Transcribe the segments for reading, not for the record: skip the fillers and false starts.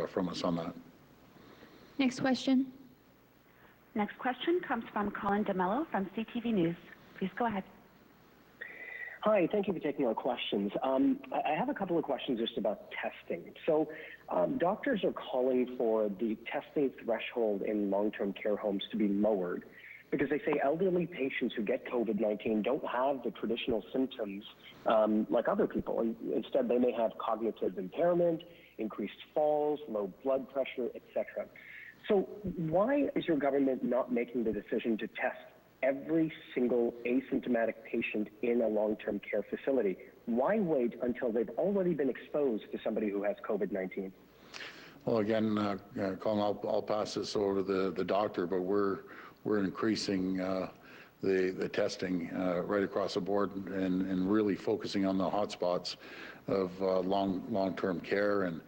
from us on that. Next question. Next question comes from Colin DeMello from CTV News. Please go ahead. Hi, thank you for taking our questions. I have a couple of questions just about testing. So doctors are calling for the testing threshold in long-term care homes to be lowered because they say elderly patients who get COVID-19 don't have the traditional symptoms like other people. Instead, they may have cognitive impairment, increased falls, low blood pressure, etc. So why is your government not making the decision to test every single asymptomatic patient in a long-term care facility? Why wait until they've already been exposed to somebody who has COVID-19? Well, again, Colin, I'll pass this over to the doctor, but we're increasing the testing right across the board and really focusing on the hotspots of long-term care. And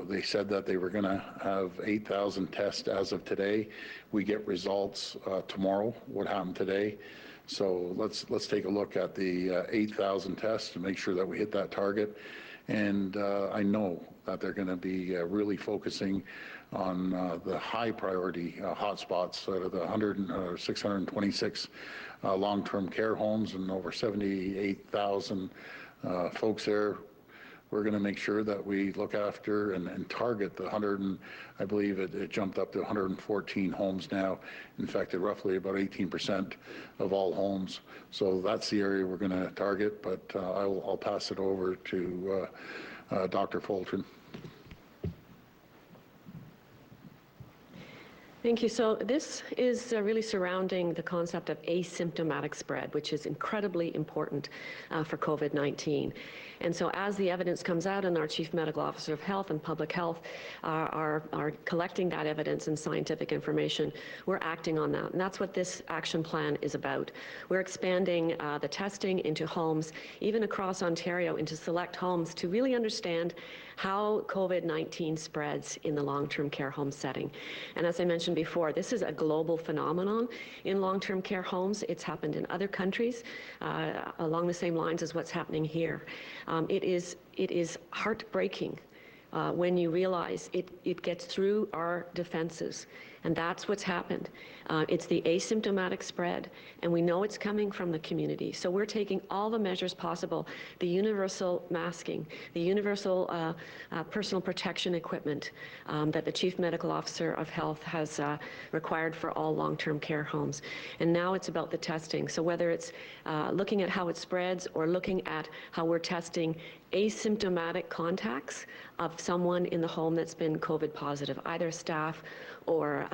they said that they were going to have 8,000 tests as of today. We get results tomorrow, what happened today. So let's take a look at the 8,000 tests to make sure that we hit that target. And I know that they're going to be really focusing on the high priority hotspots out of the 626 long-term care homes and over 78,000 folks there. We're going to make sure that we look after and target the I believe it jumped up to 114 homes now, infected roughly about 18% of all homes. So that's the area we're going to target, but I'll pass it over to Dr. Fulton. Thank you. So this is really surrounding the concept of asymptomatic spread, which is incredibly important for COVID-19. And so as the evidence comes out, and our Chief Medical Officer of Health and Public Health are collecting that evidence and scientific information, we're acting on that. And that's what this action plan is about. We're expanding the testing into homes, even across Ontario, into select homes to really understand how COVID-19 spreads in the long-term care home setting. And as I mentioned before, this is a global phenomenon in long-term care homes. It's happened in other countries along the same lines as what's happening here. It is heartbreaking when you realize it gets through our defenses. And that's what's happened. It's the asymptomatic spread, and we know it's coming from the community. So we're taking all the measures possible, the universal masking, the universal personal protection equipment that the Chief Medical Officer of Health has required for all long-term care homes. And now it's about the testing. So whether it's looking at how it spreads or looking at how we're testing asymptomatic contacts of someone in the home that's been COVID positive, either staff or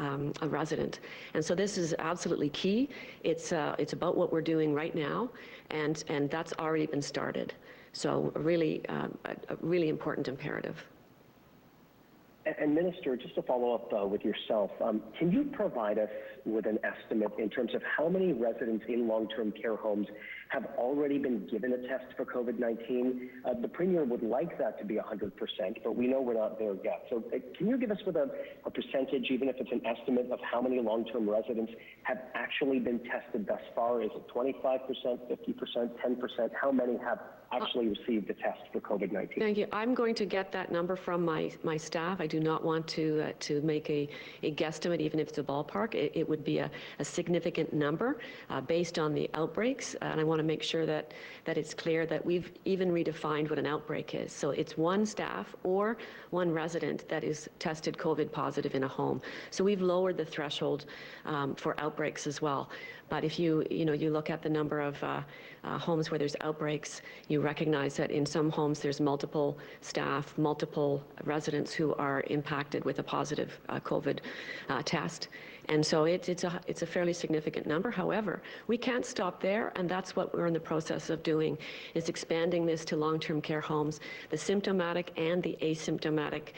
a resident. And so this is absolutely key. It's about what we're doing right now, and that's already been started. So really, a really important imperative. And Minister, just to follow up with yourself, can you provide us with an estimate in terms of how many residents in long-term care homes have already been given a test for COVID-19? The Premier would like that to be 100%, but we know we're not there yet. So can you give us with a percentage, even if it's an estimate, of how many long-term residents have actually been tested thus far? Is it 25%, 50%, 10%? How many have actually received a test for COVID-19? Thank you. I'm going to get that number from my staff. I do not want to make a guesstimate, even if it's a ballpark. It would be a significant number based on the outbreaks, and I want to make sure that it's clear that we've even redefined what an outbreak is. So it's one staff or one resident that is tested COVID positive in a home. So we've lowered the threshold for outbreaks as well. But if you look at the number of homes where there's outbreaks, you recognize that in some homes there's multiple staff, multiple residents who are impacted with a positive COVID test. And so it's a fairly significant number. However, we can't stop there, and that's what we're in the process of doing, is expanding this to long-term care homes, the symptomatic and the asymptomatic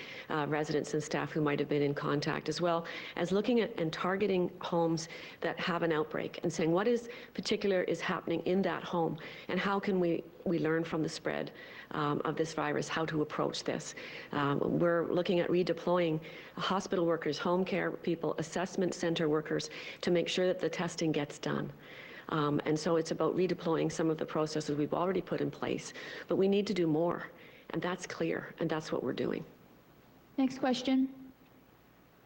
residents and staff who might have been in contact, as well as looking at and targeting homes that have an outbreak and saying what is particular is happening in that home, and how can we learn from the spread of this virus, how to approach this. We're looking at redeploying hospital workers, home care people, assessment center workers to make sure that the testing gets done. And so it's about redeploying some of the processes we've already put in place, but we need to do more, and that's clear, and that's what we're doing. Next question.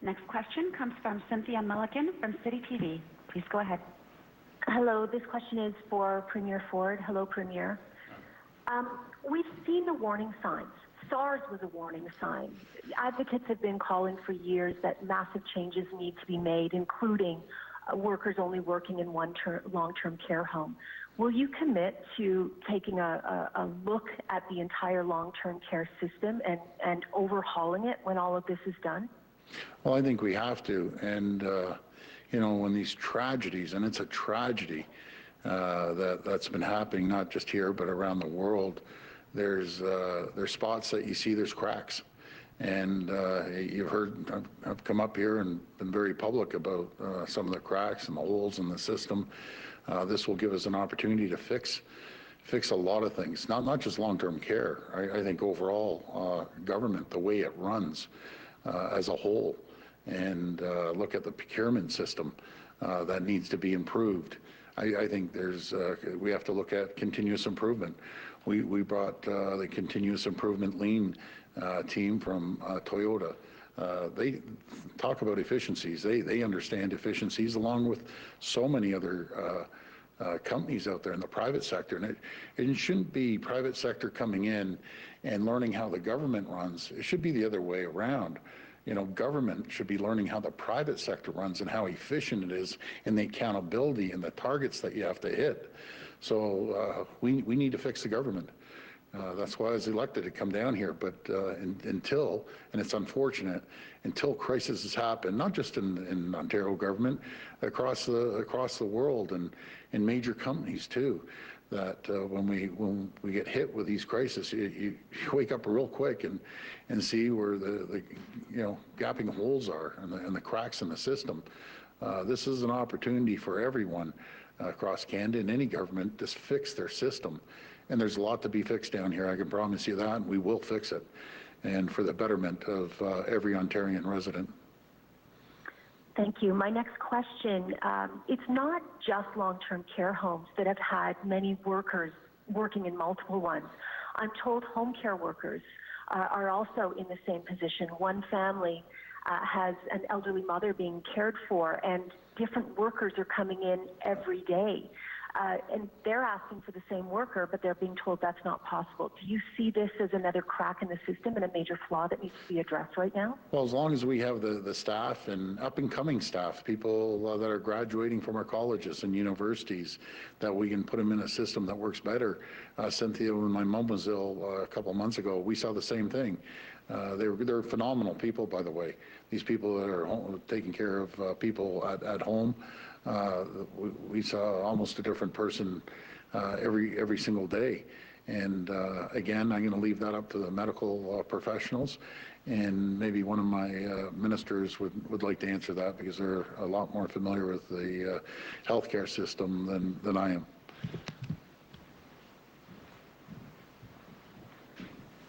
Next question comes from Cynthia Milliken from City TV. Please go ahead. Hello, this question is for Premier Ford. Hello, Premier. We've seen the warning signs. SARS was a warning sign. Advocates have been calling for years that massive changes need to be made, including workers only working in one long-term care home. Will you commit to taking a look at the entire long-term care system and overhauling it when all of this is done? Well, I think we have to. And, you know, when these tragedies, and it's a tragedy that's been happening, not just here, but around the world, there's spots that you see there's cracks. And you've heard, I've come up here and been very public about some of the cracks and the holes in the system. This will give us an opportunity to fix a lot of things, not just long-term care. I think overall government, the way it runs as a whole, and look at the procurement system that needs to be improved. I think we have to look at continuous improvement. We brought the continuous improvement lean team from Toyota. They talk about efficiencies. They understand efficiencies along with so many other companies out there in the private sector. And it shouldn't be private sector coming in and learning how the government runs. It should be the other way around. You know, government should be learning how the private sector runs and how efficient it is and the accountability and the targets that you have to hit. So we need to fix the government. That's why I was elected to come down here. But until, and it's unfortunate, until crisis has happened, not just in Ontario government, across the world and in major companies too, that when we get hit with these crises, you wake up real quick and see where the gapping holes are and the cracks in the system. This is an opportunity for everyone across Canada and any government to fix their system. And there's a lot to be fixed down here, I can promise you that, and we will fix it, and for the betterment of every Ontarian resident. Thank you. My next question, it's not just long-term care homes that have had many workers working in multiple ones. I'm told home care workers are also in the same position. One family has an elderly mother being cared for, and different workers are coming in every day. And they're asking for the same worker, but they're being told that's not possible. Do you see this as another crack in the system and a major flaw that needs to be addressed right now? Well, as long as we have the staff and up-and-coming staff, people that are graduating from our colleges and universities, that we can put them in a system that works better. Cynthia, when my mom was ill a couple of months ago, we saw the same thing. They're phenomenal people, by the way. These people that are taking care of people at home. We saw almost a different person every single day. And again, I'm going to leave that up to the medical professionals, and maybe one of my ministers would like to answer that, because they're a lot more familiar with the healthcare system than I am.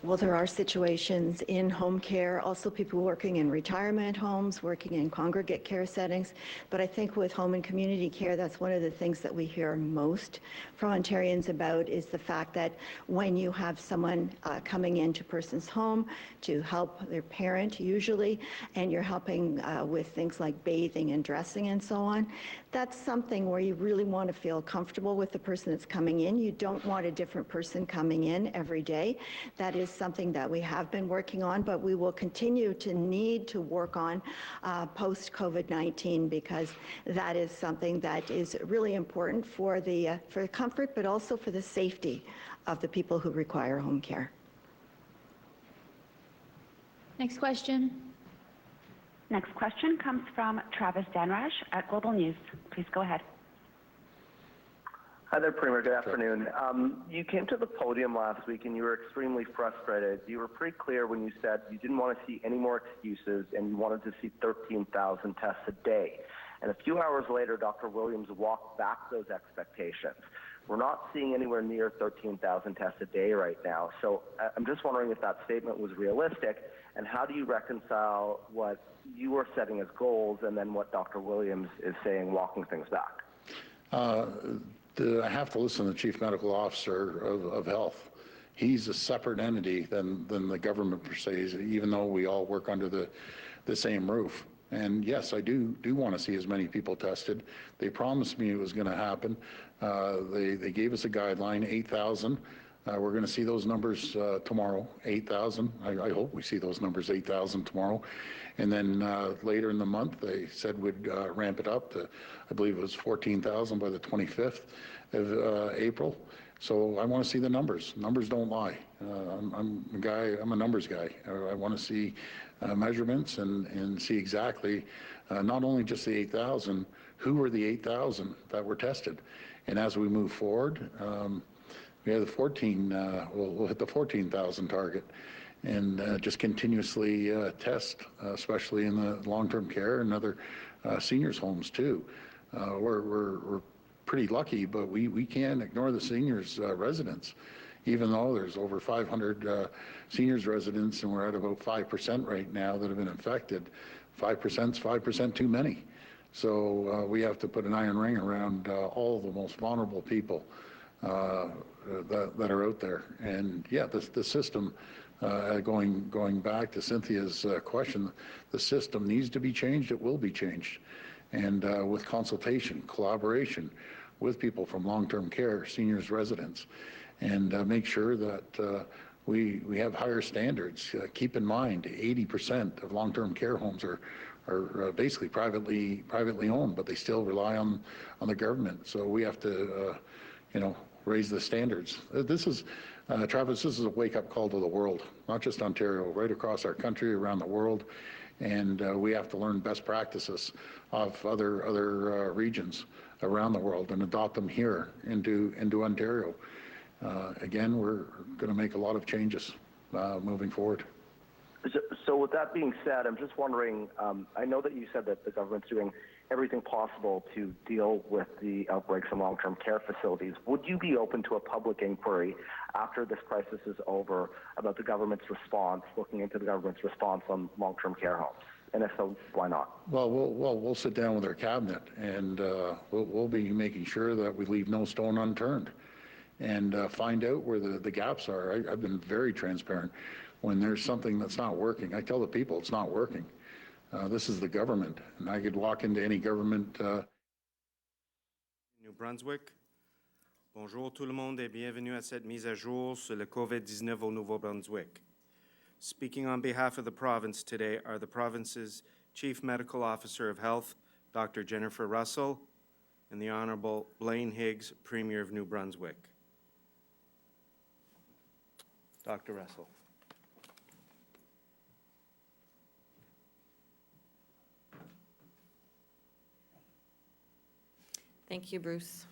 Well, there are situations in home care, also people working in retirement homes, working in congregate care settings. But I think with home and community care, that's one of the things that we hear most from Ontarians about, is the fact that when you have someone coming into a person's home to help their parent usually, and you're helping with things like bathing and dressing and so on, that's something where you really want to feel comfortable with the person that's coming in. You don't want a different person coming in every day. That is something that we have been working on, but we will continue to need to work on post-COVID-19, because that is something that is really important for the comfort, but also for the safety of the people who require home care. Next question. Next question comes from Travis Danraj at Global News. Please go ahead. Hi there, Premier. Good afternoon. You came to the podium last week and you were extremely frustrated. You were pretty clear when you said you didn't want to see any more excuses and you wanted to see 13,000 tests a day. And a few hours later, Dr. Williams walked back those expectations. We're not seeing anywhere near 13,000 tests a day right now. So I'm just wondering if that statement was realistic, and how do you reconcile what you were setting as goals and then what Dr. Williams is saying, walking things back? I have to listen to the Chief Medical Officer of Health, he's a separate entity than the government per se, even though we all work under the same roof. And yes, I do want to see as many people tested. They promised me it was going to happen. They gave us a guideline, 8,000. We're going to see those numbers tomorrow, 8,000. I hope we see those numbers, 8,000 tomorrow. And then later in the month, they said we'd ramp it up to, I believe it was 14,000 by the 25th of April. So I want to see the numbers. Numbers don't lie. I'm a numbers guy. I want to see measurements and see exactly not only just the 8,000, who were the 8,000 that were tested. And as we move forward, we have the we'll hit the 14,000 target, and just continuously test, especially in the long-term care and other seniors' homes too. We're pretty lucky, but we can't ignore the seniors' residents. Even though there's over 500 seniors residents and we're at about 5% right now that have been infected, 5% is 5% too many. So we have to put an iron ring around all the most vulnerable people that are out there. And yeah, the system, going back to Cynthia's question, the system needs to be changed. It will be changed. And with consultation, collaboration with people from long-term care, seniors residents, and make sure that we have higher standards. Keep in mind, 80% of long-term care homes are basically privately owned, but they still rely on the government. So we have to, raise the standards. This is, Travis, this is a wake-up call to the world, not just Ontario, right across our country, around the world. And we have to learn best practices of other regions around the world and adopt them here into Ontario. Again, we're going to make a lot of changes moving forward. So with that being said, I'm just wondering, I know that you said that the government's doing everything possible to deal with the outbreaks in long-term care facilities. Would you be open to a public inquiry after this crisis is over about the government's response, looking into the government's response on long-term care homes? And if so, why not? Well, we'll sit down with our cabinet, and we'll be making sure that we leave no stone unturned and find out where the gaps are. I've been very transparent. When there's something that's not working, I tell the people it's not working. This is the government, and I could walk into any government. New Brunswick. Bonjour tout le monde et bienvenue à cette mise à jour sur le COVID-19 au Nouveau-Brunswick. Speaking on behalf of the province today are the province's Chief Medical Officer of Health, Dr. Jennifer Russell, and the Honorable Blaine Higgs, Premier of New Brunswick. Dr. Russell. Thank you, Bruce.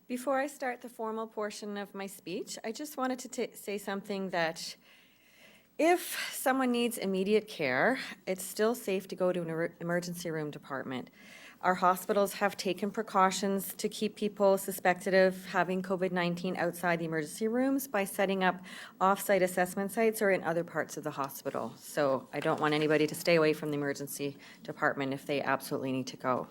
Before I start the formal portion of my speech, I just wanted to say something that if someone needs immediate care, it's still safe to go to an emergency room department. Our hospitals have taken precautions to keep people suspected of having COVID-19 outside the emergency rooms by setting up off-site assessment sites or in other parts of the hospital. So I don't want anybody to stay away from the emergency department if they absolutely need to go.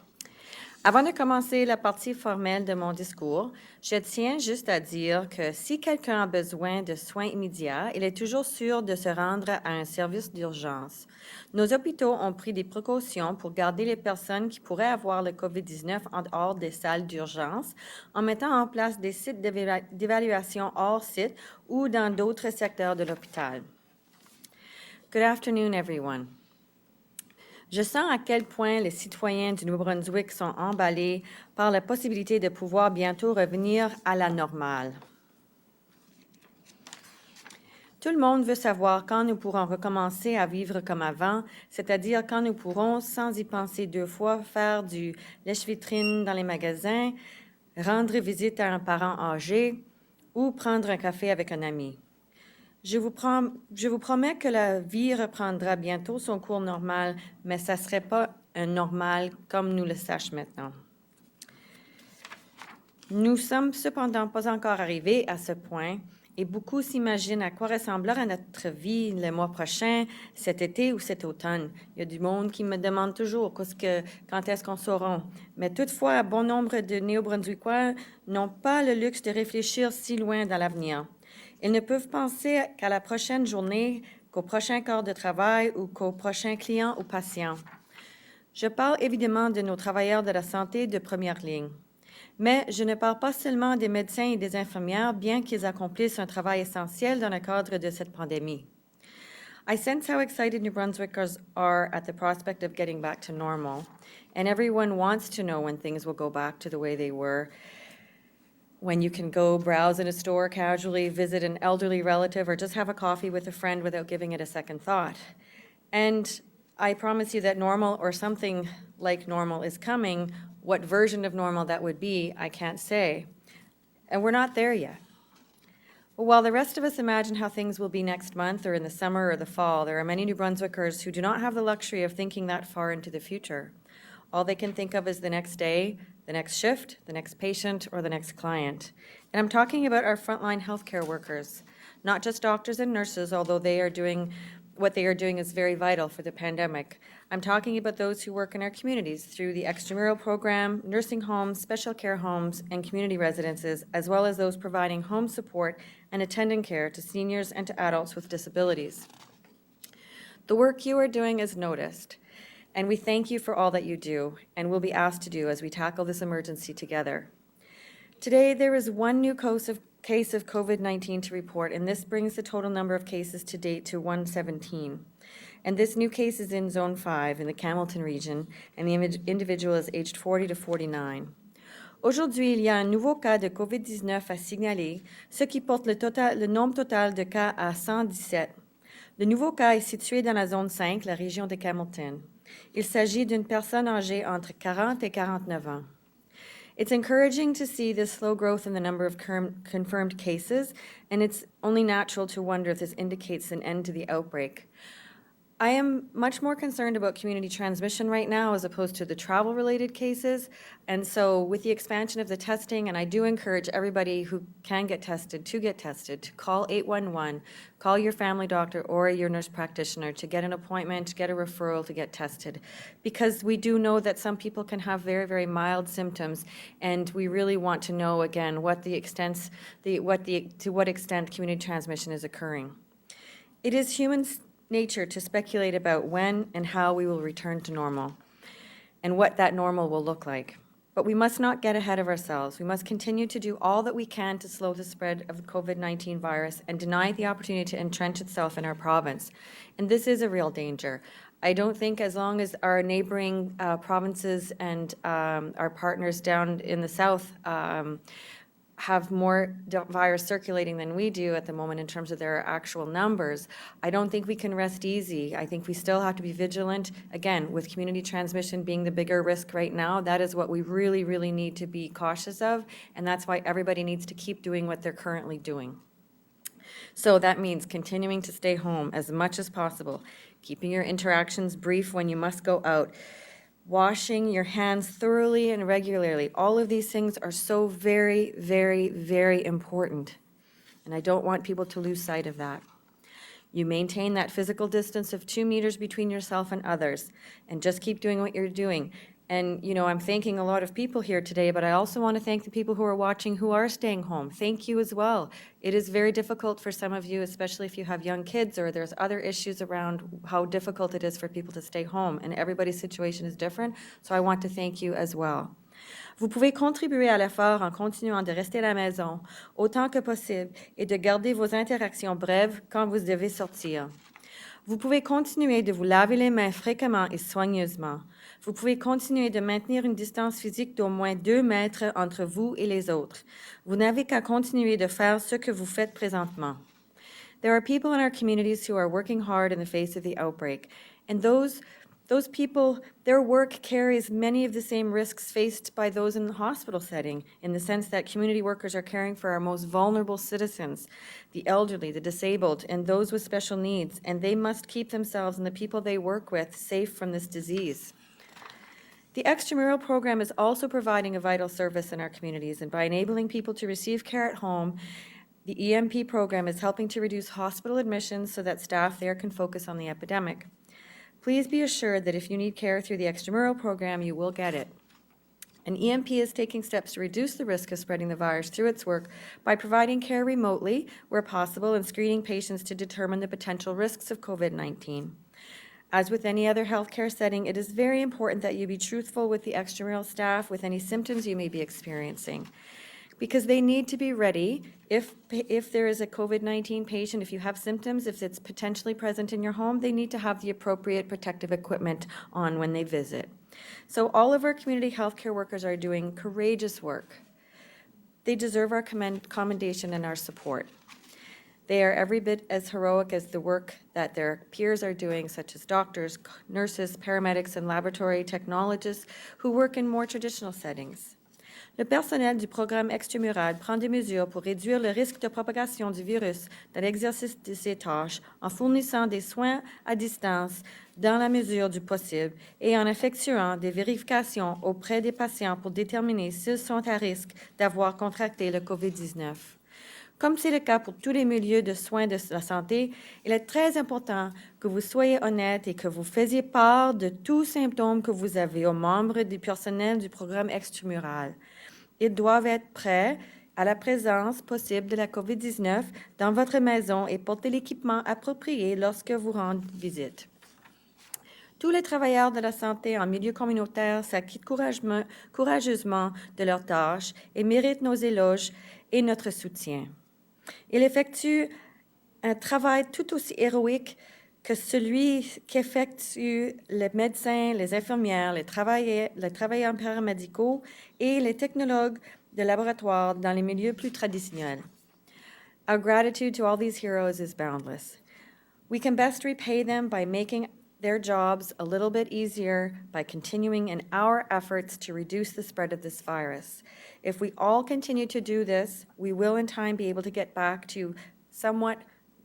Avant de commencer la partie formelle de mon discours, je tiens juste à dire que si quelqu'un a besoin de soins immédiats, il est toujours sûr de se rendre à un service d'urgence. Nos hôpitaux ont pris des précautions pour garder les personnes qui pourraient avoir le COVID-19 en dehors des salles d'urgence en mettant en place des sites d'évaluation hors site ou dans d'autres secteurs de l'hôpital. Good afternoon, everyone. Je sens à quel point les citoyens du Nouveau-Brunswick sont emballés par la possibilité de pouvoir bientôt revenir à la normale. Tout le monde veut savoir quand nous pourrons recommencer à vivre comme avant, c'est-à-dire quand nous pourrons, sans y penser deux fois, faire du lèche-vitrine dans les magasins, rendre visite à un parent âgé ou prendre un café avec un ami. Je vous promets que la vie reprendra bientôt son cours normal, mais ça ne serait pas un normal comme nous le sachons maintenant. Nous ne sommes cependant pas encore arrivés à ce point et beaucoup s'imaginent à quoi ressemblera notre vie le mois prochain, cet été ou cet automne. Il y a du monde qui me demande toujours quand est-ce qu'on saura. Mais toutefois, bon nombre de Néo-Brunswickois n'ont pas le luxe de réfléchir si loin dans l'avenir. Ils ne peuvent penser qu'à la prochaine journée, qu'au prochain quart de travail ou qu'au prochain client ou patient. Je parle évidemment de nos travailleurs de la santé de première ligne. Mais je ne parle pas seulement des médecins et des infirmières, bien qu'ils accomplissent un travail essentiel dans le cadre de cette pandémie. I sense how excited New Brunswickers are at the prospect of getting back to normal, and everyone wants to know when things will go back to the way they were, when you can go browse in a store casually, visit an elderly relative, or just have a coffee with a friend without giving it a second thought. And I promise you that normal or something like normal is coming. What version of normal that would be, I can't say. And we're not there yet. But while the rest of us imagine how things will be next month or in the summer or the fall, there are many New Brunswickers who do not have the luxury of thinking that far into the future. All they can think of is the next day, the next shift, the next patient, or the next client. And I'm talking about our frontline healthcare workers, not just doctors and nurses, although what they are doing is very vital for the pandemic. I'm talking about those who work in our communities through the extramural program, nursing homes, special care homes, and community residences, as well as those providing home support and attendant care to seniors and to adults with disabilities. The work you are doing is noticed, and we thank you for all that you do and will be asked to do as we tackle this emergency together. Today, there is one new case of COVID-19 to report, and this brings the total number of cases to date to 117. And this new case is in Zone 5 in the Camelton region, and the individual is aged 40 to 49. Aujourd'hui, il y a un nouveau cas de COVID-19 à signaler, ce qui porte le nombre total de cas à 117. Le nouveau cas est situé dans la zone 5, la région de Camelton. Il s'agit d'une personne âgée entre 40 et 49 ans. It's encouraging to see this slow growth in the number of confirmed cases, and it's only natural to wonder if this indicates an end to the outbreak. I am much more concerned about community transmission right now as opposed to the travel-related cases. And so with the expansion of the testing, and I do encourage everybody who can get tested to call 811, call your family doctor or your nurse practitioner to get an appointment, to get a referral, to get tested. Because we do know that some people can have very, very mild symptoms, and we really want to know, again, to what extent community transmission is occurring. It is human nature to speculate about when and how we will return to normal and what that normal will look like. But we must not get ahead of ourselves. We must continue to do all that we can to slow the spread of the COVID-19 virus and deny it the opportunity to entrench itself in our province. And this is a real danger. I don't think as long as our neighboring provinces and our partners down in the south have more virus circulating than we do at the moment in terms of their actual numbers, I don't think we can rest easy. I think we still have to be vigilant. Again, with community transmission being the bigger risk right now, that is what we really, really need to be cautious of, and that's why everybody needs to keep doing what they're currently doing. So that means continuing to stay home as much as possible, keeping your interactions brief when you must go out, washing your hands thoroughly and regularly. All of these things are so very, very, very important. And I don't want people to lose sight of that. You maintain that physical distance of 2 meters between yourself and others, and just keep doing what you're doing. And, you know, I'm thanking a lot of people here today, but I also want to thank the people who are watching who are staying home. Thank you as well. It is very difficult for some of you, especially if you have young kids or there's other issues around how difficult it is for people to stay home, and everybody's situation is different, so I want to thank you as well. Vous pouvez contribuer à l'effort en continuant de rester à la maison autant que possible et de garder vos interactions brèves quand vous devez sortir. Vous pouvez continuer de vous laver les mains fréquemment et soigneusement. Vous pouvez continuer de maintenir une distance physique d'au moins 2 mètres entre vous et les autres. Vous n'avez qu'à continuer de faire ce que vous faites présentement. There are people in our communities who are working hard in the face of the outbreak, and those people, their work carries many of the same risks faced by those in the hospital setting, in the sense that community workers are caring for our most vulnerable citizens, the elderly, the disabled, and those with special needs, and they must keep themselves and the people they work with safe from this disease. The extramural program is also providing a vital service in our communities, and by enabling people to receive care at home, The EMP program is helping to reduce hospital admissions so that staff there can focus on the epidemic. Please be assured that if you need care through the extramural program, you will get it. An EMP is taking steps to reduce the risk of spreading the virus through its work by providing care remotely where possible and screening patients to determine the potential risks of COVID-19. As with any other healthcare setting, it is very important that you be truthful with the extramural staff with any symptoms you may be experiencing, because they need to be ready if there is a COVID-19 patient, if you have symptoms, if it's potentially present in your home, they need to have the appropriate protective equipment on when they visit. So all of our community healthcare workers are doing courageous work. They deserve our commendation and our support. They are every bit as heroic as the work that their peers are doing, such as doctors, nurses, paramedics, and laboratory technologists who work in more traditional settings. Le personnel du programme extramural prend des mesures pour réduire le risque de propagation du virus dans l'exercice de ses tâches en fournissant des soins à distance dans la mesure du possible et en effectuant des vérifications auprès des patients pour déterminer s'ils sont à risque d'avoir contracté le COVID-19. Comme c'est le cas pour tous les milieux de soins de la santé, il est très important que vous soyez honnête et que vous faisiez part de tous symptômes que vous avez aux membres du personnel du programme extramural. Ils doivent être prêts à la présence possible de la COVID-19 dans votre maison et porter l'équipement approprié lorsque vous rendez visite. Tous les travailleurs de la santé en milieu communautaire s'acquittent courageusement de leurs tâches et méritent nos éloges et notre soutien. Ils effectuent un travail tout aussi héroïque que celui qu'effectuent les médecins, les infirmières, les travailleurs paramédicaux et les technologues de laboratoire dans les milieux plus traditionnels. Our gratitude to all these heroes is boundless. We can best repay them by making their jobs a little bit easier by continuing in our efforts to reduce the spread of this virus. If we all continue to do this, we will in time be able to get back to somewhat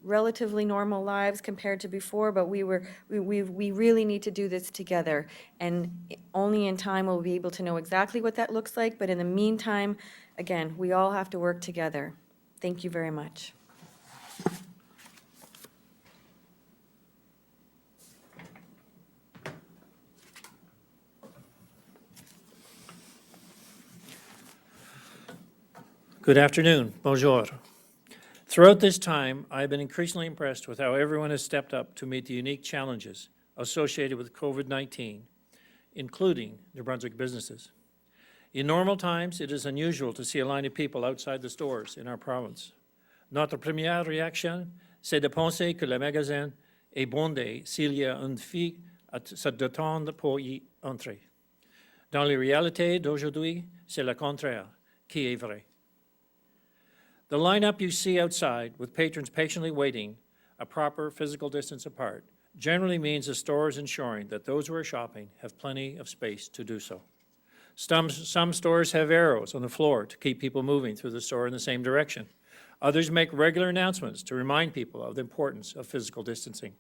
relatively normal lives compared to before, but we really need to do this together, and only in time will we be able to know exactly what that looks like, but in the meantime, again, we all have to work together. Thank you very much. Good afternoon. Bonjour. Throughout this time, I've been increasingly impressed with how everyone has stepped up to meet the unique challenges associated with COVID-19, including New Brunswick businesses. In normal times, it is unusual to see a line of people outside the stores in our province. Notre première réaction, c'est de penser que le magasin est bondé s'il y a une fille à se détendre pour y entrer. Dans la réalité d'aujourd'hui, c'est le contraire qui est vrai. The lineup you see outside, with patrons patiently waiting a proper physical distance apart, generally means the store is ensuring that those who are shopping have plenty of space to do so. Some stores have arrows on the floor to keep people moving through the store in the same direction. Others make regular announcements to remind people of the importance of physical distancing.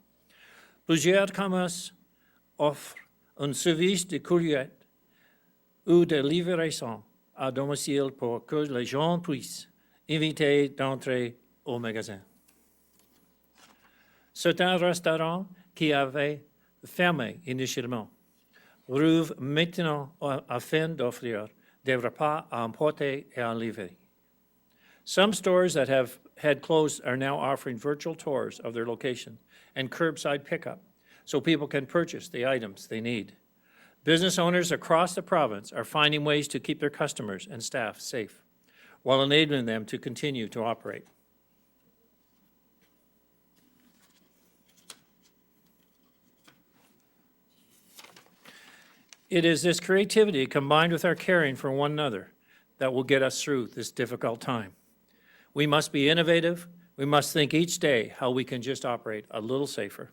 Plusieurs commerces offrent un service de courrier ou de livraison à domicile pour que les gens puissent éviter d'entrer au magasin. Certains restaurants qui avaient fermé initialement rouvrent maintenant afin d'offrir des repas à emporter et à livrer. Some stores that have had closed are now offering virtual tours of their location and curbside pickup so people can purchase the items they need. Business owners across the province are finding ways to keep their customers and staff safe, while enabling them to continue to operate. It is this creativity combined with our caring for one another that will get us through this difficult time. We must be innovative. We must think each day how we can just operate a little safer.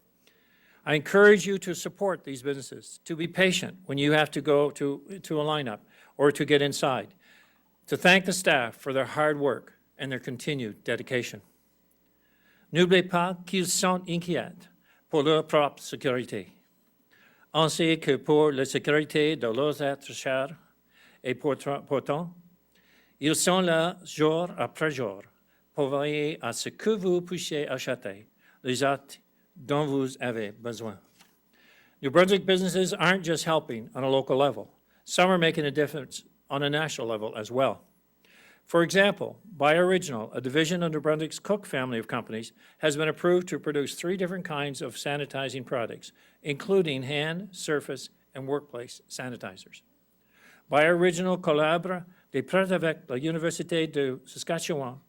I encourage you to support these businesses, to be patient when you have to go to a lineup or to get inside, to thank the staff for their hard work and their continued dedication. N'oubliez pas qu'ils sont inquiets pour leur propre sécurité, ainsi que pour la sécurité de leurs êtres chers, et pourtant, ils sont là jour après jour pour veiller à ce que vous puissiez acheter les actes dont vous avez besoin. New Brunswick businesses aren't just helping on a local level. Some are making a difference on a national level as well. For example, BioOriginal, a division of New Brunswick's Cook family of companies, has been approved to produce 3 different kinds of sanitizing products, including hand, surface, and workplace sanitizers. BioOriginal collabore de près avec la Université de Saskatchewan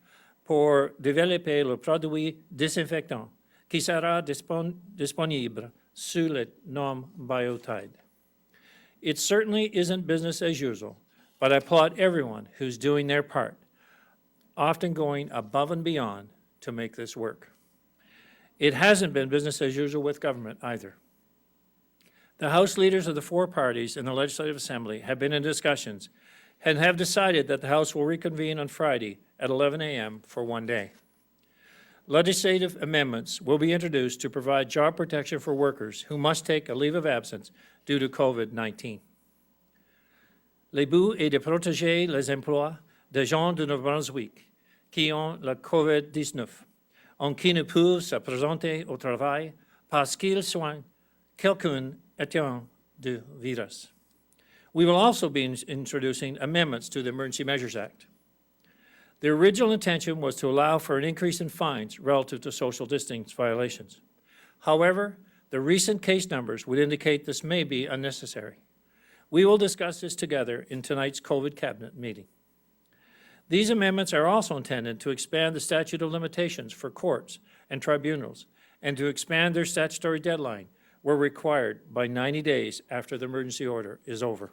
pour développer le produit désinfectant qui sera disponible sous le nom Biotide. It certainly isn't business as usual, but I applaud everyone who's doing their part, often going above and beyond to make this work. It hasn't been business as usual with government either. The House leaders of the 4 parties in the Legislative Assembly have been in discussions and have decided that the House will reconvene on Friday at 11 a.m. for 1 day. Legislative amendments will be introduced to provide job protection for workers who must take a leave of absence due to COVID-19. Le but est de protéger les emplois des gens de Nouveau-Brunswick qui ont la COVID-19, en qui ne peuvent se présenter au travail parce qu'ils soignent quelqu'un atteint du virus. We will also be introducing amendments to the Emergency Measures Act. The original intention was to allow for an increase in fines relative to social distancing violations. However, the recent case numbers would indicate this may be unnecessary. We will discuss this together in tonight's COVID Cabinet meeting. These amendments are also intended to expand the statute of limitations for courts and tribunals and to expand their statutory deadline where required by 90 days after the emergency order is over.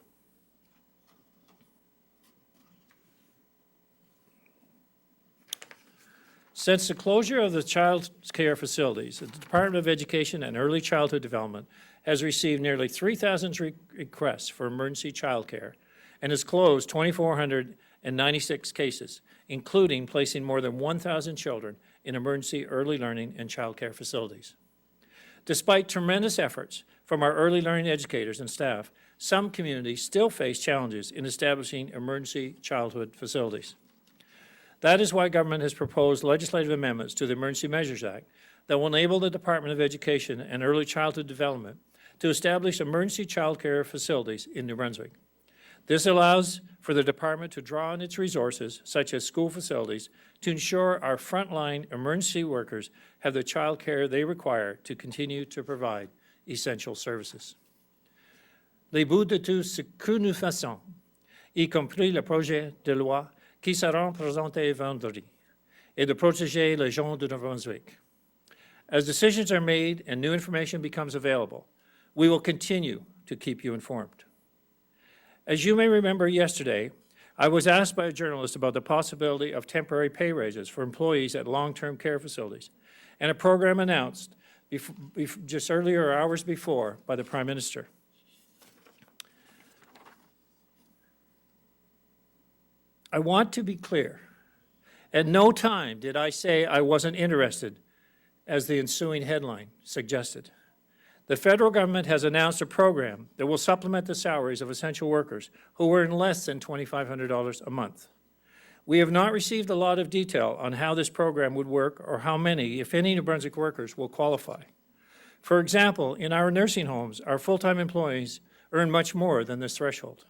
Since the closure of the child care facilities, the Department of Education and Early Childhood Development has received nearly 3,000 requests for emergency child care and has closed 2,496 cases, including placing more than 1,000 children in emergency early learning and child care facilities. Despite tremendous efforts from our early learning educators and staff, some communities still face challenges in establishing emergency childhood facilities. That is why government has proposed legislative amendments to the Emergency Measures Act that will enable the Department of Education and Early Childhood Development to establish emergency child care facilities in New Brunswick. This allows for the department to draw on its resources, such as school facilities, to ensure our frontline emergency workers have the child care they require to continue to provide essential services. Les bouts de tout ce que nous faisons, y compris le projet de loi qui seront présentés vendredi, et de protéger les gens de Nouveau-Brunswick. As decisions are made and new information becomes available, we will continue to keep you informed. As you may remember yesterday, I was asked by a journalist about the possibility of temporary pay raises for employees at long-term care facilities, and a program announced just earlier hours before by the Prime Minister. I want to be clear. At no time did I say I wasn't interested, as the ensuing headline suggested. The federal government has announced a program that will supplement the salaries of essential workers who earn less than $2,500 a month. We have not received a lot of detail on how this program would work or how many, if any, New Brunswick workers will qualify. For example, in our nursing homes, our full-time employees earn much more than this threshold.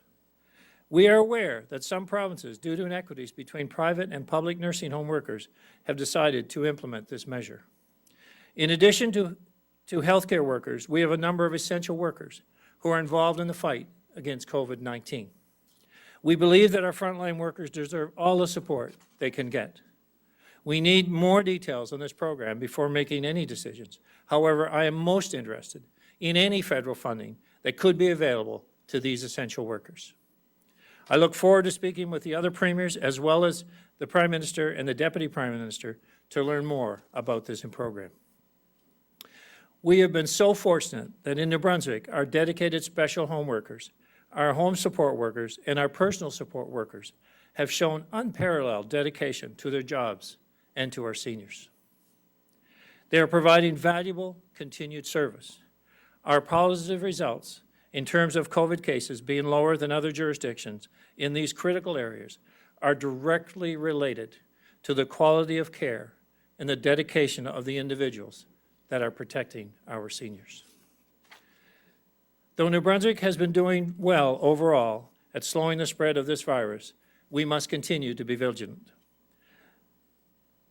We are aware that some provinces, due to inequities between private and public nursing home workers, have decided to implement this measure. In addition to healthcare workers, we have a number of essential workers who are involved in the fight against COVID-19. We believe that our frontline workers deserve all the support they can get. We need more details on this program before making any decisions. However, I am most interested in any federal funding that could be available to these essential workers. I look forward to speaking with the other premiers as well as the Prime Minister and the Deputy Prime Minister to learn more about this program. We have been so fortunate that in New Brunswick, our dedicated special home workers, our home support workers, and our personal support workers have shown unparalleled dedication to their jobs and to our seniors. They are providing valuable continued service. Our positive results in terms of COVID cases being lower than other jurisdictions in these critical areas are directly related to the quality of care and the dedication of the individuals that are protecting our seniors. Though New Brunswick has been doing well overall at slowing the spread of this virus, we must continue to be vigilant.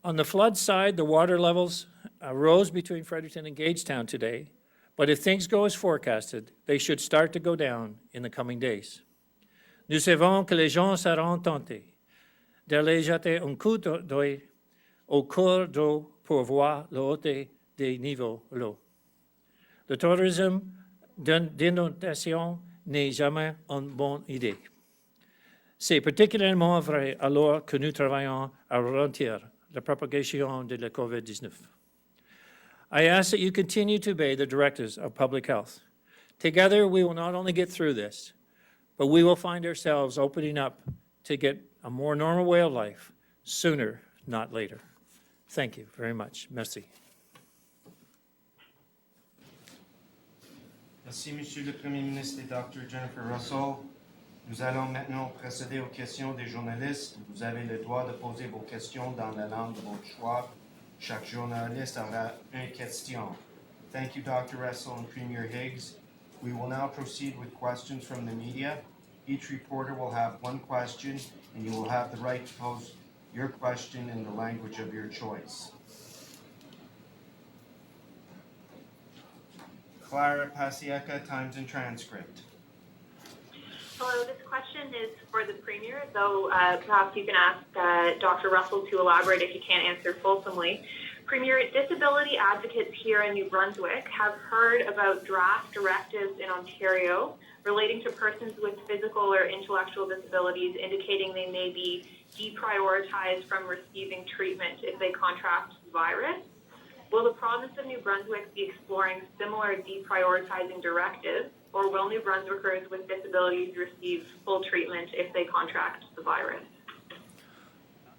On the flood side, the water levels rose between Fredericton and Gagetown today, but if things go as forecasted, they should start to go down in the coming days. Nous savons que les gens seront tentés d'aller jeter un coup d'œil au cours d'eau pour voir la hauteur des niveaux l'eau. Le tourisme d'inondation n'est jamais une bonne idée. C'est particulièrement vrai alors que nous travaillons à ralentir la propagation de la COVID-19. I ask that you continue to obey the directives of public health. Together, we will not only get through this, but we will find ourselves opening up to get a more normal way of life sooner, not later. Thank you very much. Merci. Merci, Monsieur le Premier ministre et Dr. Jennifer Russell. Nous allons maintenant procéder aux questions des journalistes. Vous avez le droit de poser vos questions dans la langue de votre choix. Chaque journaliste aura une question. Thank you, Dr. Russell and Premier Higgs. We will now proceed with questions from the media. Each reporter will have one question, and you will have the right to pose your question in the language of your choice. Clara Pasieka, Times and Transcript. Hello, this question is for the Premier, though perhaps you can ask Dr. Russell to elaborate if you can't answer fulsomely. Premier, disability advocates here in New Brunswick have heard about draft directives in Ontario relating to persons with physical or intellectual disabilities, indicating they may be deprioritized from receiving treatment if they contract the virus. Will the province of New Brunswick be exploring similar deprioritizing directives, or will New Brunswickers with disabilities receive full treatment if they contract the virus?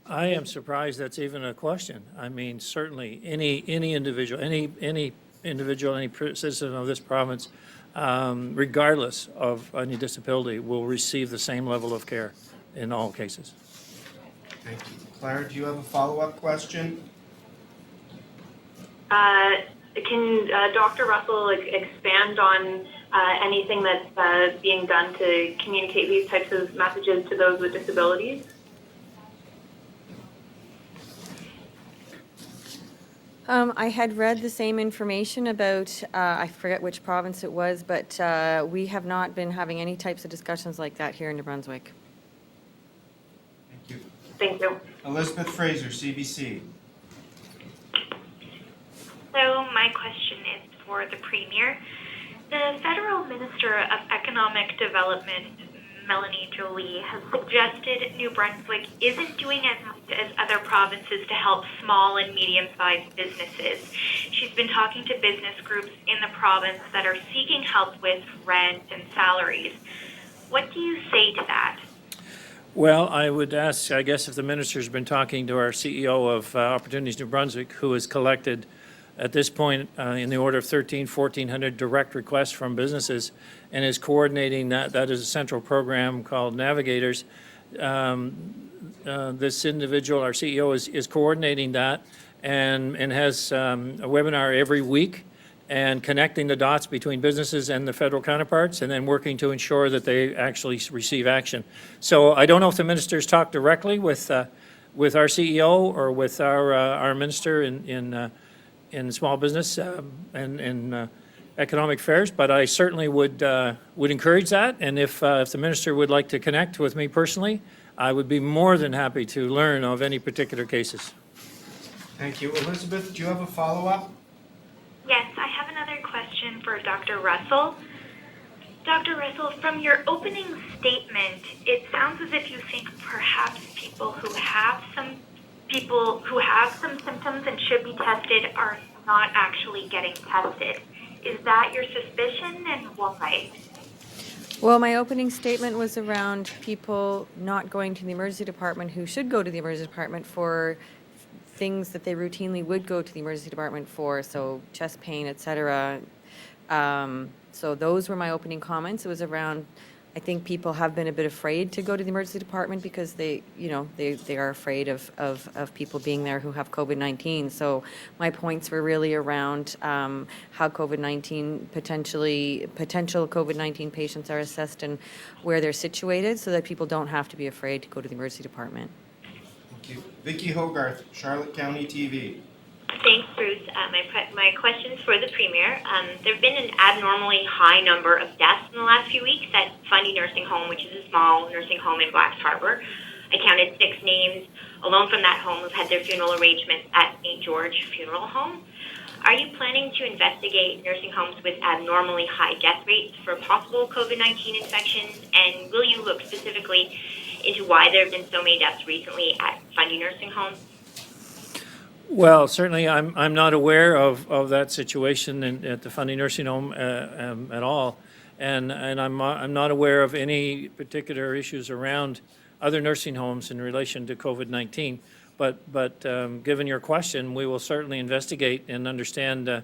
I am surprised that's even a question. I mean, certainly any individual, any citizen of this province, regardless of any disability, will receive the same level of care in all cases. Thank you. Clara, do you have a follow-up question? Can Dr. Russell expand on anything that's being done to communicate these types of messages to those with disabilities? I had read the same information about, I forget which province it was, but we have not been having any types of discussions like that here in New Brunswick. Thank you. Thank you. Elizabeth Fraser, CBC. So my question is for the Premier. The Federal Minister of Economic Development, Melanie Joly, has suggested New Brunswick isn't doing as much as other provinces to help small and medium-sized businesses. She's been talking to business groups in the province that are seeking help with rent and salaries. What do you say to that? Well, I would ask, I guess, if the minister's been talking to our CEO of Opportunities New Brunswick, who has collected at this point in the order of 1,400 direct requests from businesses and is coordinating that. That is a central program called Navigators. This individual, our CEO, is coordinating that and has a webinar every week and connecting the dots between businesses and the federal counterparts, and then working to ensure that they actually receive action. So I don't know if the minister's talked directly with our CEO or with our minister in small business and economic affairs, but I certainly would encourage that. And if the minister would like to connect with me personally, I would be more than happy to learn of any particular cases. Thank you. Elizabeth, do you have a follow-up? Yes, I have another question for Dr. Russell. Dr. Russell, from your opening statement, it sounds as if you think perhaps people who have some symptoms and should be tested are not actually getting tested. Is that your suspicion, and why? Well, my opening statement was around people not going to the emergency department who should go to the emergency department for things that they routinely would go to the emergency department for, so chest pain, etc. So those were my opening comments. It was around I think people have been a bit afraid to go to the emergency department because they are afraid of people being there who have COVID-19. So my points were really around how potential COVID-19 patients are assessed and where they're situated so that people don't have to be afraid to go to the emergency department. Thank you. Vicki Hogarth, Charlotte County TV. Thanks, Bruce. My question's for the Premier. There have been an abnormally high number of deaths in the last few weeks at Fundy Nursing Home, which is a small nursing home in Blacks Harbour. I counted 6 names alone from that home who've had their funeral arrangements at St. George Funeral Home. Are you planning to investigate nursing homes with abnormally high death rates for possible COVID-19 infections? And will you look specifically into why there have been so many deaths recently at Fundy Nursing Home? Well, certainly I'm not aware of that situation at the Fundy Nursing Home at all, and I'm not aware of any particular issues around other nursing homes in relation to COVID-19. But given your question, we will certainly investigate and understand I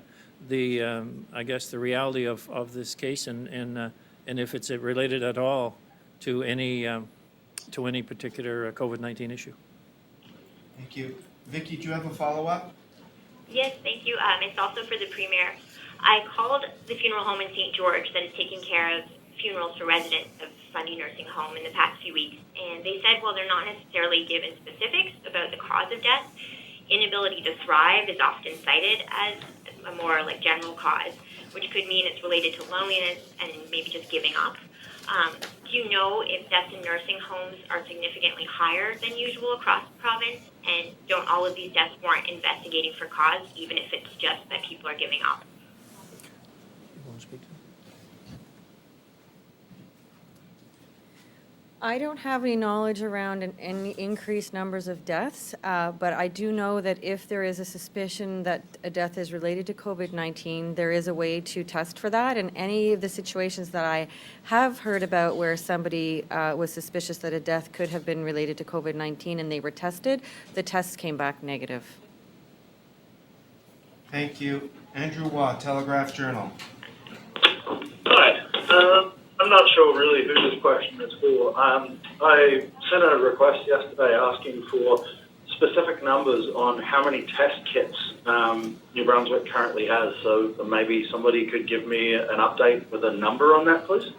guess the reality of this case and if it's related at all to any particular COVID-19 issue. Thank you. Vicki, do you have a follow-up? Yes, thank you. It's also for the Premier. I called the funeral home in St. George that is taking care of funerals for residents of Fundy Nursing Home in the past few weeks, and they said, well, they're not necessarily given specifics about the cause of death. Inability to thrive is often cited as a more general cause, which could mean it's related to loneliness and maybe just giving up. Do you know if deaths in nursing homes are significantly higher than usual across the province? And don't all of these deaths warrant investigating for cause, even if it's just that people are giving up? You want to speak to that? I don't have any knowledge around any increased numbers of deaths, but I do know that if there is a suspicion that a death is related to COVID-19, there is a way to test for that. And any of the situations that I have heard about where somebody was suspicious that a death could have been related to COVID-19 and they were tested, the tests came back negative. Thank you. Andrew Waugh, Telegraph-Journal. Hi. I'm not sure really who this question is for. I sent a request yesterday asking for specific numbers on how many test kits New Brunswick currently has. So maybe somebody could give me an update with a number on that, please.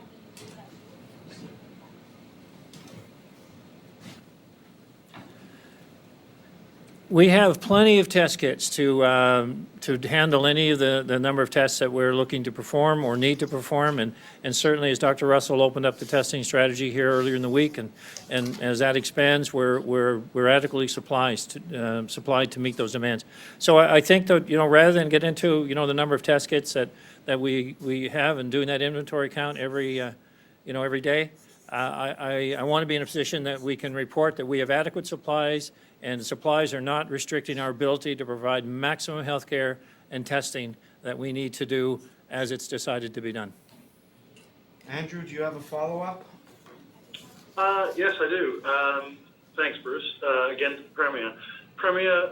We have plenty of test kits to handle any of the number of tests that we're looking to perform or need to perform, and certainly as Dr. Russell opened up the testing strategy here earlier in the week, and as that expands, we're adequately supplied to meet those demands. So I think that rather than get into the number of test kits that we have and doing that inventory count every day, I want to be in a position that we can report that we have adequate supplies. And supplies are not restricting our ability to provide maximum health care and testing that we need to do as it's decided to be done. Andrew, do you have a follow-up? Yes, I do. Thanks, Bruce. Again, to the Premier. Premier,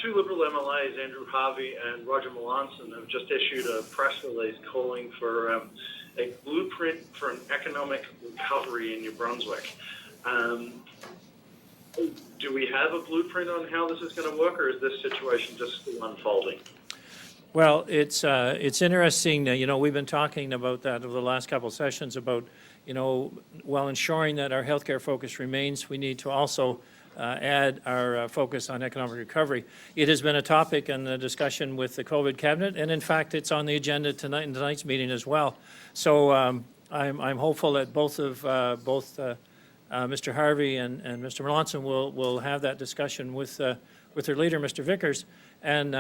2 Liberal MLAs, Andrew Harvey and Roger Melanson, have just issued a press release calling for a blueprint for an economic recovery in New Brunswick. Do we have a blueprint on how this is going to work, or is this situation just still unfolding? Well, it's interesting. We've been talking about that over the last couple of sessions about, while ensuring that our healthcare focus remains, we need to also add our focus on economic recovery. It has been a topic in the discussion with the COVID cabinet, and in fact, it's on the agenda tonight in tonight's meeting as well. So I'm hopeful that both Mr. Harvey and Mr. Melanson will have that discussion with their leader, Mr. Vickers, and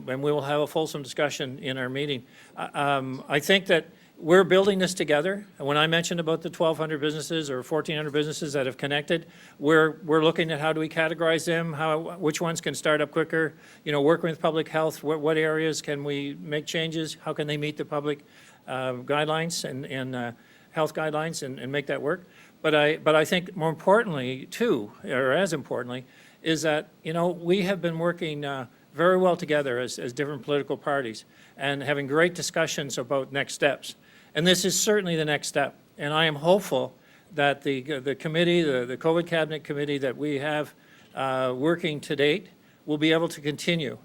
we will have a fulsome discussion in our meeting. I think that we're building this together. When I mentioned about the 1,200 businesses or 1,400 businesses that have connected, we're looking at how do we categorize them, which ones can start up quicker, working with public health, what areas can we make changes, how can they meet the public guidelines and health guidelines and make that work. But I think more importantly, too, or as importantly, is that, we have been working very well together as different political parties and having great discussions about next steps. And this is certainly the next step. And I am hopeful that the committee, the COVID Cabinet Committee that we have working to date will be able to continue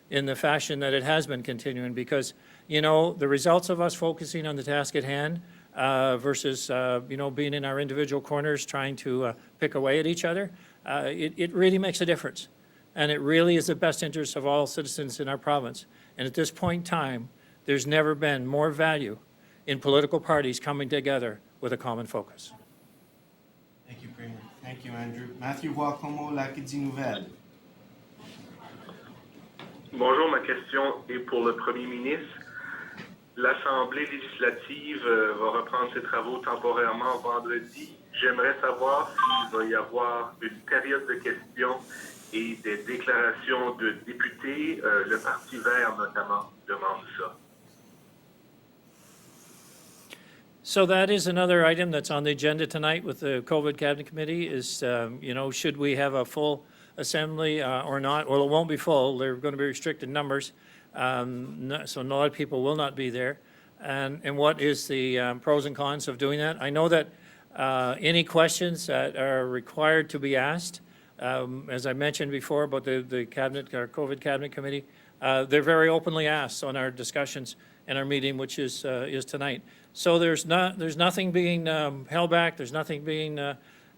in the fashion that it has been continuing, because, you know, the results of us focusing on the task at hand versus, you know, being in our individual corners trying to pick away at each other, it really makes a difference. And it really is the best interest of all citizens in our province. And at this point in time, there's never been more value in political parties coming together with a common focus. Thank you, Premier. Thank you, Andrew. Matthew Wacomo, l'Acadie Nouvelle. Bonjour, ma question est pour le Premier ministre. L'Assemblée législative va reprendre ses travaux temporairement vendredi. J'aimerais savoir s'il va y avoir une période de questions et des déclarations de députés. Le Parti vert, notamment, demande ça. So that is another item that's on the agenda tonight with the COVID Cabinet Committee is, you know, should we have a full assembly or not? Well, it won't be full. They're going to be restricted numbers, so a lot of people will not be there. And what is the pros and cons of doing that? I know that any questions that are required to be asked, as I mentioned before about the Cabinet, our COVID Cabinet Committee, they're very openly asked on our discussions and our meeting, which is tonight. So there's nothing being held back. There's nothing being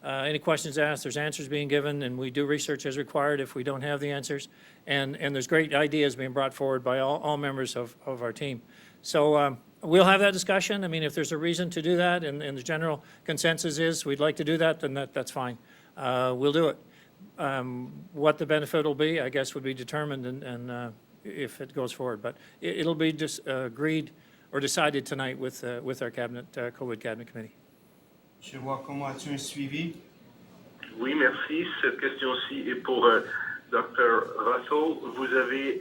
any questions asked. There's answers being given, and we do research as required if we don't have the answers. And there's great ideas being brought forward by all members of our team. So we'll have that discussion. I mean, if there's a reason to do that, and the general consensus is we'd like to do that, then that's fine. We'll do it. What the benefit will be, I guess, would be determined and if it goes forward. But it'll be just agreed or decided tonight with our cabinet, COVID Cabinet Committee. M. Wacomo, as-tu un suivi? Oui, merci. Cette question-ci est pour Dr. Russell. Vous avez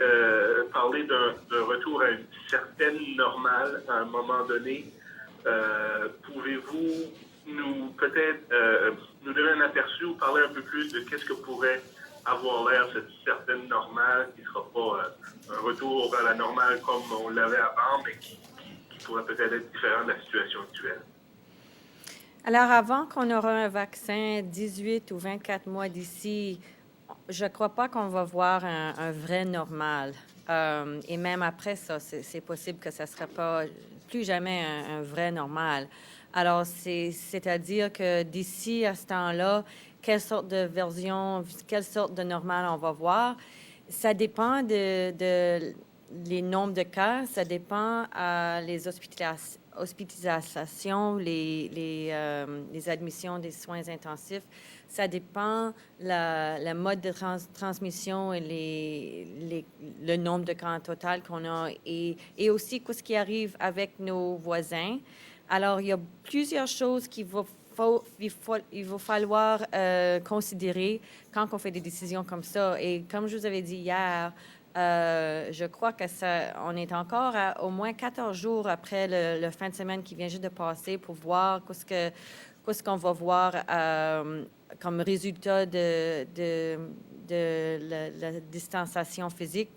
parlé d'un retour à une certaine normale à un moment donné. Pouvez-vous nous peut-être nous donner un aperçu ou parler un peu plus de qu'est-ce que pourrait avoir l'air cette certaine normale qui ne sera pas un retour à la normale comme on l'avait avant, mais qui pourrait peut-être être différent de la situation actuelle? Alors, avant qu'on aura un vaccin 18 ou 24 mois d'ici, je ne crois pas qu'on va voir un vrai normal. Et même après ça, c'est possible que ça ne sera pas plus jamais un vrai normal. Alors, c'est-à-dire que d'ici à ce temps-là, quelle sorte de version, quelle sorte de normal on va voir, ça dépend de les nombres de cas, ça dépend les hospitalisations, les admissions des soins intensifs, ça dépend le mode de transmission et le nombre de cas en total qu'on a et aussi ce qui arrive avec nos voisins. Alors, il y a plusieurs choses qu'il va falloir considérer quand on fait des décisions comme ça. Et comme je vous avais dit hier, je crois que on est encore à au moins 14 jours après le fin de semaine qui vient juste de passer pour voir qu'est-ce qu'on va voir comme résultat de la distanciation physique.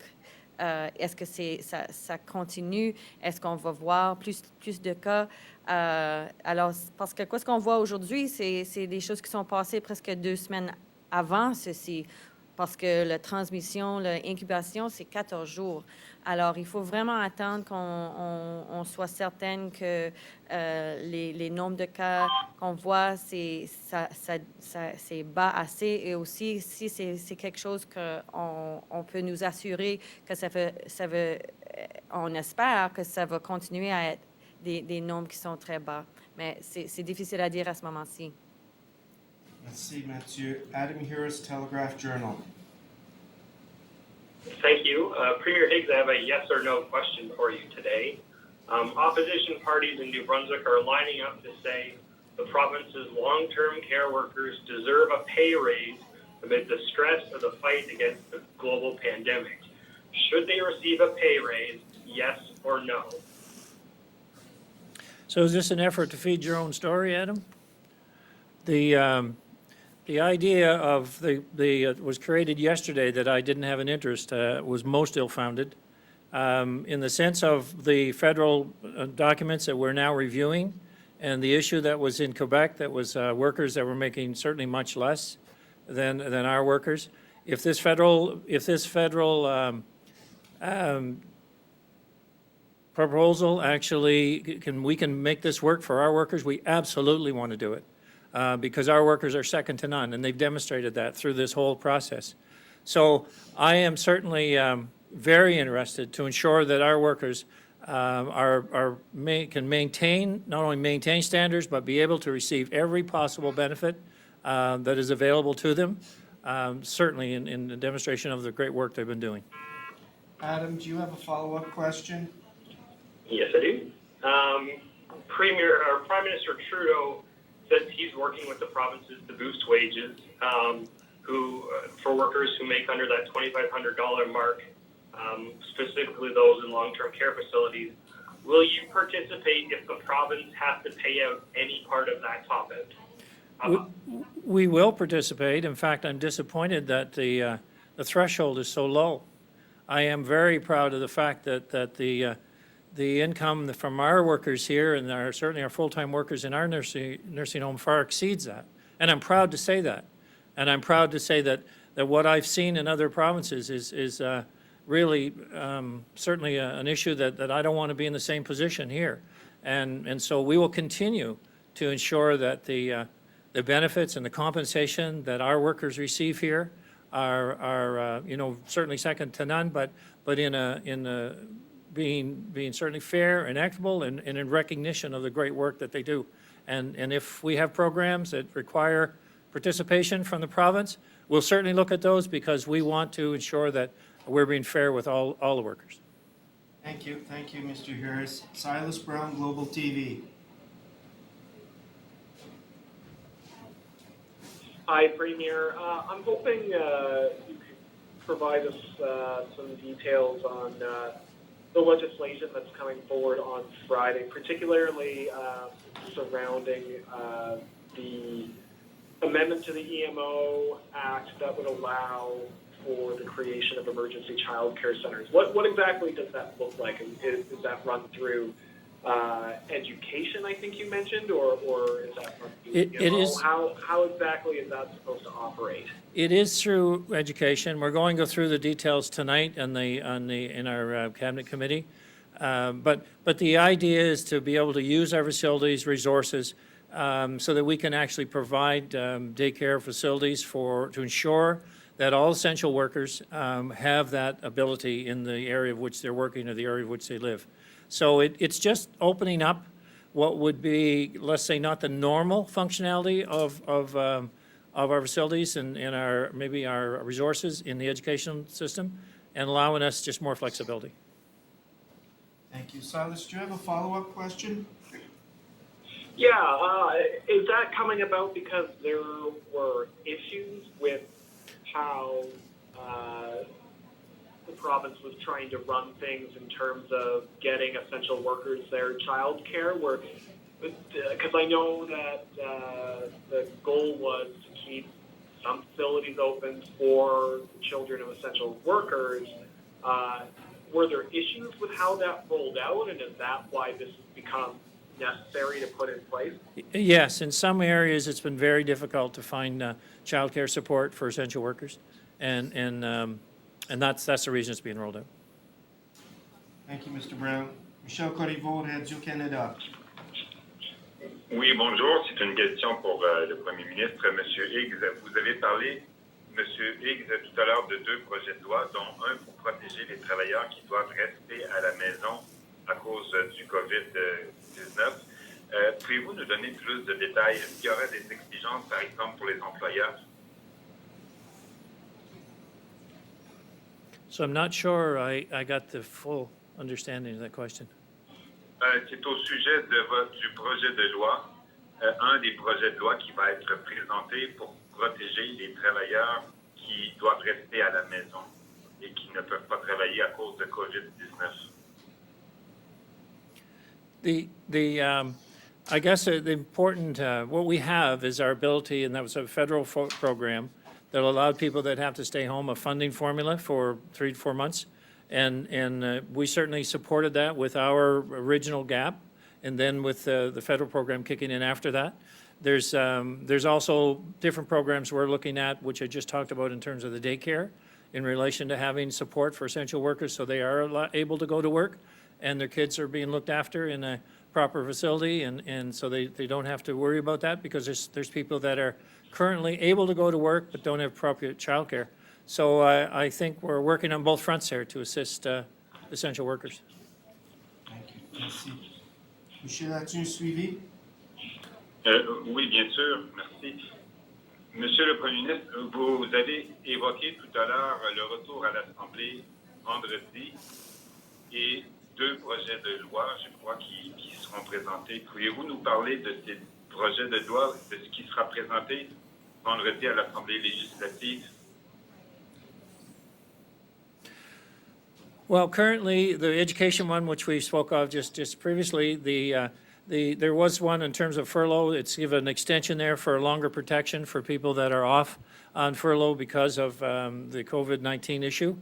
Est-ce que ça continue? Est-ce qu'on va voir plus de cas? Alors, parce que ce qu'on voit aujourd'hui, c'est des choses qui sont passées presque 2 semaines avant ceci. Parce que la transmission, l'incubation, c'est 14 jours. Alors, il faut vraiment attendre qu'on soit certaine que les nombres de cas qu'on voit, c'est bas assez. Et aussi, si c'est quelque chose qu'on peut nous assurer que on espère que ça va continuer à être des nombres qui sont très bas. Mais c'est difficile à dire à ce moment-ci. Merci, Mathieu. Adam Harris, Telegraph Journal. Thank you. Premier Higgs, I have a yes or no question for you today. Opposition parties in New Brunswick are lining up to say the province's long-term care workers deserve a pay raise amid the stress of the fight against the global pandemic. Should they receive a pay raise, yes or no? So is this an effort to feed your own story, Adam? The idea of was created yesterday that I didn't have an interest was most ill-founded in the sense of the federal documents that we're now reviewing And the issue that was in Quebec, that was workers that were making certainly much less than our workers. If this federal proposal actually we can make this work for our workers, we absolutely want to do it because our workers are second to none, and they've demonstrated that through this whole process. So I am certainly very interested to ensure that our workers can maintain, not only maintain standards, but be able to receive every possible benefit that is available to them, certainly in the demonstration of the great work they've been doing. Adam, do you have a follow-up question? Yes, I do. Prime Minister Trudeau says he's working with the provinces to boost wages for workers who make under that $2,500 mark, specifically those in long-term care facilities. Will you participate if the province has to pay out any part of that top end? We will participate. In fact, I'm disappointed that the threshold is so low. I am very proud of the fact that the income from our workers here, and certainly our full-time workers in our nursing home, far exceeds that. And I'm proud to say that. And I'm proud to say that what I've seen in other provinces is really certainly an issue that I don't want to be in the same position here. And so we will continue to ensure that the benefits and the compensation that our workers receive here are certainly second to none, but being certainly fair and equitable and in recognition of the great work that they do. And if we have programs that require participation from the province, we'll certainly look at those because we want to ensure that we're being fair with all the workers. Thank you, Mr. Harris. Silas Brown, Global TV. Hi, Premier. I'm hoping you could provide us some details on the legislation that's coming forward on Friday, particularly surrounding the amendment to the EMO Act that would allow for the creation of emergency child care centers. What exactly does that look like? And is that run through education, I think you mentioned, or is that run through it is. How exactly is that supposed to operate? It is through education. We're going to go through the details tonight in our cabinet committee. But the idea is to be able to use our facilities resources so that we can actually provide daycare facilities to ensure that all essential workers have that ability in the area of which they're working or the area of which they live. So it's just opening up what would be, let's say, not the normal functionality of our facilities and maybe our resources in the education system, and allowing us just more flexibility. Thank you. Silas, do you have a follow-up question? Yeah, is that coming about because there were issues with how the province was trying to run things in terms of getting essential workers their child care? Because I know that the goal was to keep some facilities open for children of essential workers. Were there issues with how that rolled out, and is that why this has become necessary to put in place? Yes, in some areas it's been very difficult to find child care support for essential workers, and that's the reason it's being rolled out. Thank you, Mr. Brown. Michel Corriveau, Radio-Canada. Oui, bonjour. C'est une question pour le Premier ministre, M. Higgs. Vous avez parlé, M. Higgs, tout à l'heure de 2 projets de loi, dont un pour protéger les travailleurs qui doivent rester à la maison à cause du COVID-19. Pouvez-vous nous donner plus de détails? Est-ce qu'il y aurait des exigences, par exemple, pour les employeurs? So I'm not sure I got the full understanding of that question. C'est au sujet du projet de loi, un des projets de loi qui va être présenté pour protéger les travailleurs qui doivent rester à la maison et qui ne peuvent pas travailler à cause de COVID-19. I guess the important, what we have is our ability, and that was a federal program that allowed people that have to stay home a funding formula for 3 to 4 months. And we certainly supported that with our original gap. and then with the federal program kicking in after that. There's also different programs we're looking at, which I just talked about in terms of the daycare, in relation to having support for essential workers so they are able to go to work and their kids are being looked after in a proper facility, and so they don't have to worry about that, because there's people that are currently able to go to work but don't have appropriate childcare. So I think we're working on both fronts here to assist essential workers. Thank you. Merci. Michel, as-tu un suivi? Oui, bien sûr, merci. Monsieur le Premier ministre, vous avez évoqué tout à l'heure le retour à l'Assemblée vendredi et 2 projets de loi, je crois, qui seront présentés. Pouvez-vous nous parler de ces projets de loi, de ce qui sera présenté vendredi à l'Assemblée législative? Well, currently, the education one, which we spoke of just previously, there was one in terms of furlough. It's given an extension there for longer protection for people that are off on furlough because of the COVID-19 issue,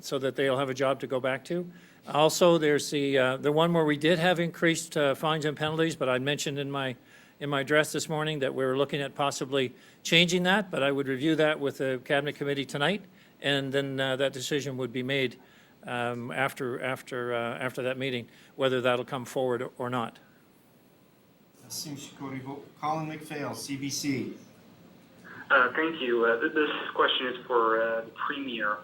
so that they'll have a job to go back to. Also, there's the one where we did have increased fines and penalties, but I mentioned in my address this morning that we were looking at possibly changing that, but I would review that with the Cabinet Committee tonight, and then that decision would be made after that meeting, whether that'll come forward or not. Merci, M. Corriveau. Colin McPhail, CBC. Thank you. This question is for the Premier.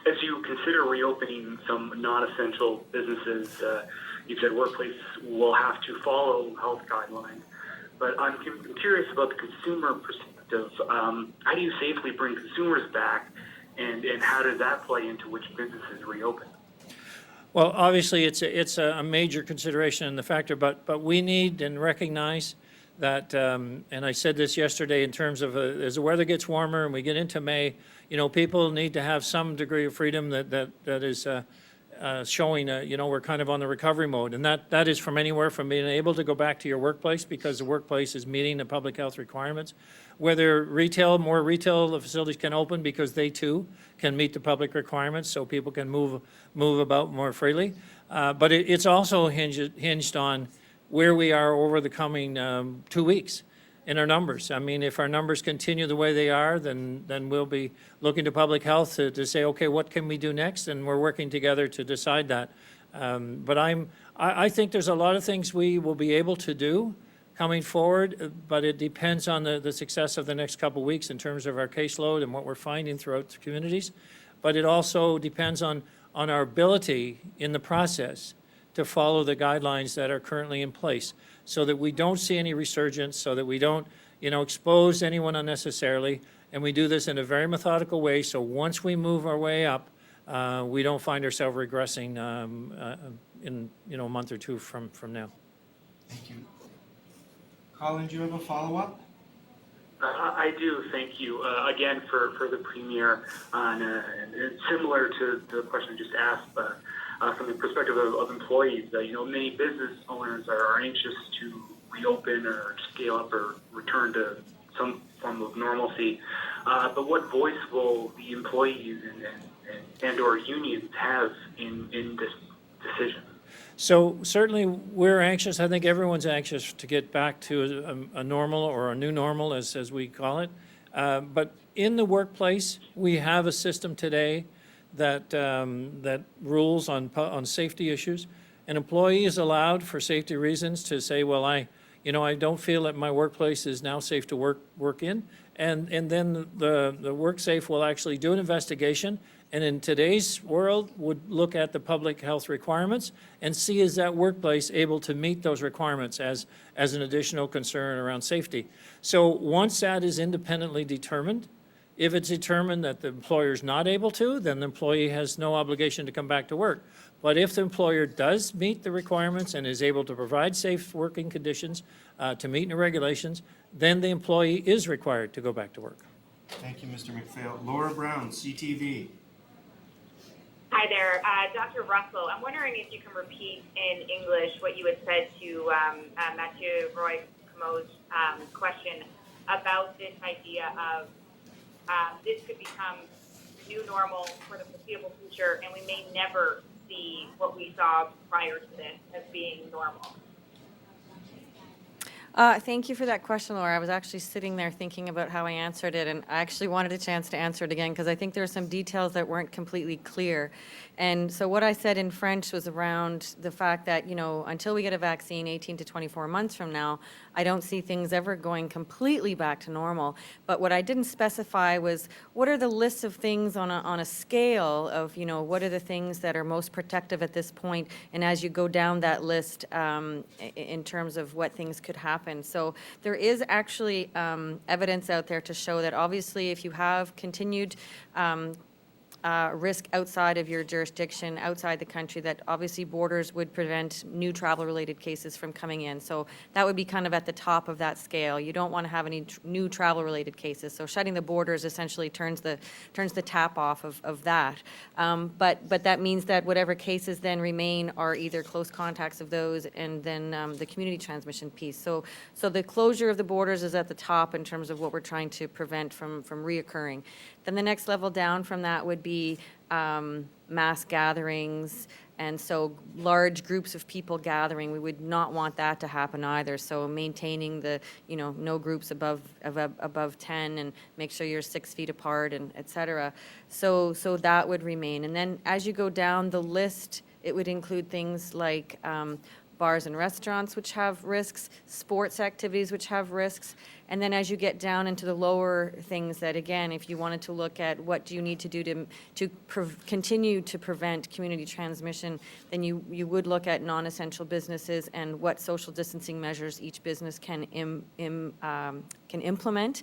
As you consider reopening some non-essential businesses, you've said workplace will have to follow health guidelines, but I'm curious about the consumer perspective. How do you safely bring consumers back, and how does that play into which businesses reopen? Well, obviously, it's a major consideration and the factor, but we need and recognize that, and I said this yesterday in terms of as the weather gets warmer and we get into May, people need to have some degree of freedom that is showing, we're kind of on the recovery mode. And that is from anywhere from being able to go back to your workplace because the workplace is meeting the public health requirements, whether more retail facilities can open because they too can meet the public requirements so people can move about more freely. But it's also hinged on where we are over the coming 2 weeks in our numbers. I mean, if our numbers continue the way they are, then we'll be looking to public health to say, okay, what can we do next? And we're working together to decide that. But I think there's a lot of things we will be able to do coming forward, but it depends on the success of the next couple of weeks in terms of our caseload and what we're finding throughout the communities. But it also depends on our ability in the process to follow the guidelines that are currently in place so that we don't see any resurgence, so that we don't, expose anyone unnecessarily. And we do this in a very methodical way, so once we move our way up, we don't find ourselves regressing in, a month or two from now. Thank you. Colin, do you have a follow-up? I do, thank you. Again, for the Premier, on similar to the question I just asked, but from the perspective of employees, many business owners are anxious to reopen or scale up or return to some form of normalcy. But what voice will the employees and or unions have in this decision? So certainly we're anxious. I think everyone's anxious to get back to a normal or a new normal, as we call it. But in the workplace, we have a system today that rules on safety issues. An employee is allowed, for safety reasons, to say, well, I don't feel that my workplace is now safe to work in, and then the WorkSafe will actually do an investigation, and in today's world would look at the public health requirements and see is that workplace able to meet those requirements as an additional concern around safety. So once that is independently determined, if it's determined that the employer is not able to, then the employee has no obligation to come back to work. But if the employer does meet the requirements and is able to provide safe working conditions to meet the regulations, then the employee is required to go back to work. Thank you, Mr. McPhail. Laura Brown, CTV. Hi there. Dr. Russell, I'm wondering if you can repeat in English what you had said to Mathieu Roy-Comeau's question about this idea of this could become new normal for the foreseeable future, and we may never see see what we saw prior to this as being normal? Thank you for that question, Laura. I was actually sitting there thinking about how I answered it, and I actually wanted a chance to answer it again because I think there are some details that weren't completely clear. And so what I said in French was around the fact that, you know, until we get a vaccine 18 to 24 months from now, I don't see things ever going completely back to normal. But what I didn't specify was what are the lists of things on a scale of, you know, what are the things that are most protective at this point, and as you go down that list in terms of what things could happen. So there is actually evidence out there to show that obviously if you have continued risk outside of your jurisdiction, outside the country, that obviously borders would prevent new travel-related cases from coming in. So that would be kind of at the top of that scale. You don't want to have any new travel-related cases. So shutting the borders essentially turns the tap off of that. But that means that whatever cases then remain are either close contacts of those and then the community transmission piece. So the closure of the borders is at the top in terms of what we're trying to prevent from reoccurring. Then the next level down from that would be mass gatherings, and so large groups of people gathering. We would not want that to happen either. So maintaining the, you know, no groups above 10, and make sure you're 6 feet apart, and et cetera. So that would remain. And then as you go down the list, it would include things like bars and restaurants, which have risks, sports activities, which have risks. And then as you get down into the lower things that, again, if you wanted to look at what do you need to do to continue to prevent community transmission, then you would look at non-essential businesses and what social distancing measures each business can implement.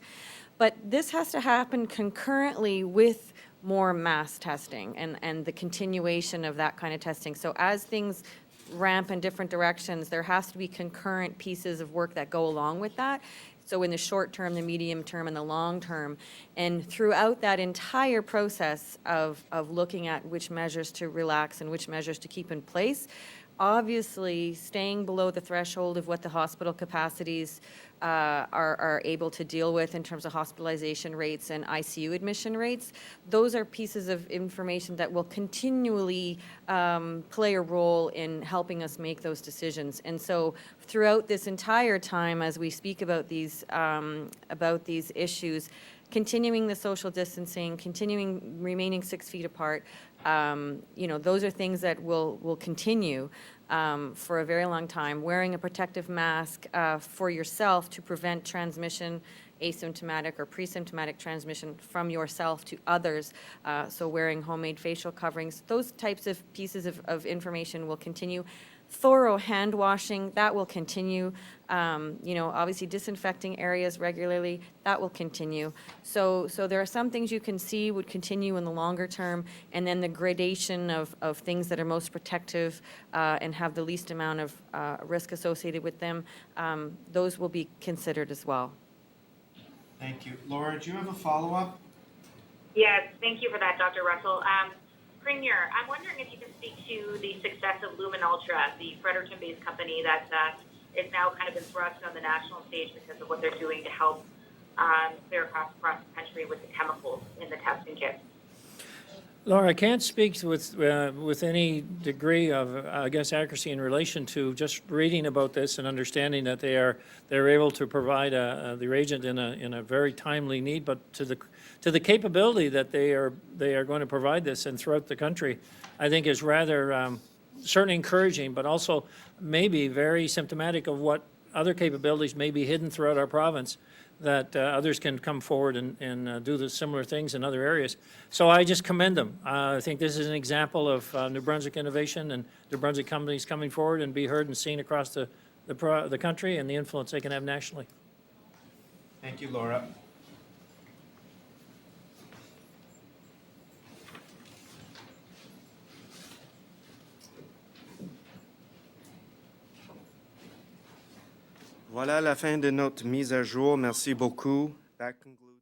But this has to happen concurrently with more mass testing and the continuation of that kind of testing. So as things ramp in different directions, there has to be concurrent pieces of work that go along with that. So in the short term, the medium term, and the long term. And throughout that entire process of looking at which measures to relax and which measures to keep in place, obviously staying below the threshold of what the hospital capacities are able to deal with in terms of hospitalization rates and ICU admission rates, those are pieces of information that will continually play a role in helping us make those decisions. And so throughout this entire time, as we speak about these issues, continuing the social distancing, remaining 6 feet apart, you know, those are things that will continue for a very long time. Wearing a protective mask for yourself to prevent transmission, asymptomatic or pre-symptomatic transmission from yourself to others. So wearing homemade facial coverings, those types of pieces of information will continue. Thorough hand washing, that will continue. You know, obviously disinfecting areas regularly, that will continue. So there are some things you can see would continue in the longer term, and then the gradation of things that are most protective and have the least amount of risk associated with them, those will be considered as well. Thank you. Laura, do you have a follow-up? Yes, thank you for that, Dr. Russell. Premier, I'm wondering if you can speak to the success of Lumen Ultra, the Fredericton-based company that is now kind of been thrust on the national stage because of what they're doing to help clear across the country with the chemicals in the testing kits. Laura, I can't speak with any degree of, I guess, accuracy in relation to just reading about this and understanding that they're able to provide the reagent in a very timely need, but to the capability that they are going to provide this and throughout the country, I think is rather certainly encouraging, but also maybe very symptomatic of what other capabilities may be hidden throughout our province, that others can come forward and do the similar things in other areas. So I just commend them. I think this is an example of New Brunswick innovation and New Brunswick companies coming forward and be heard and seen across the country and the influence they can have nationally. Thank you, Laura. Voilà la fin de notre mise à jour. Merci beaucoup. That concludes